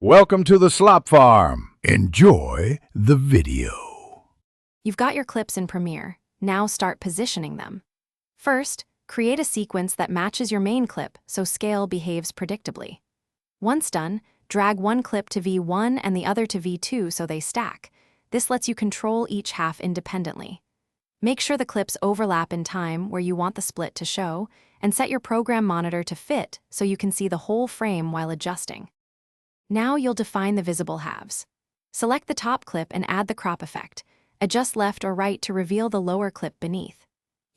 Welcome to the Slop Farm. Enjoy the video. You've got your clips in Premiere. Now start positioning them. First, create a sequence that matches your main clip so scale behaves predictably. Once done, drag one clip to V1 and the other to V2 so they stack. This lets you control each half independently. Make sure the clips overlap in time where you want the split to show, and set your program monitor to fit so you can see the whole frame while adjusting. Now you'll define the visible halves. Select the top clip and add the crop effect. Adjust left or right to reveal the lower clip beneath.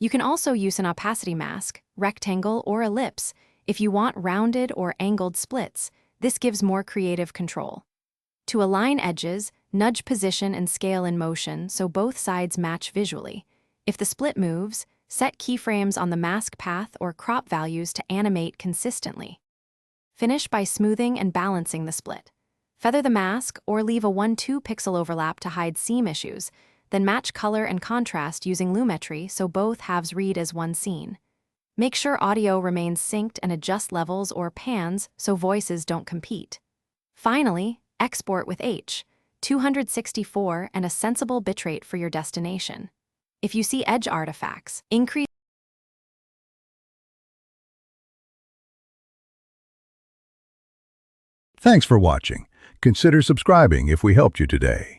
You can also use an opacity mask, rectangle, or ellipse if you want rounded or angled splits. This gives more creative control. To align edges, nudge position and scale in motion so both sides match visually. If the split moves, set keyframes on the mask path or crop values to animate consistently. Finish by smoothing and balancing the split. Feather the mask or leave a 1-2 pixel overlap to hide seam issues, then match color and contrast using Lumetri so both halves read as one scene. Make sure audio remains synced and adjust levels or pans so voices don't compete. Finally, export with H.264 and a sensible bitrate for your destination. If you see edge artifacts, increase. Thanks for watching. Consider subscribing if we helped you today.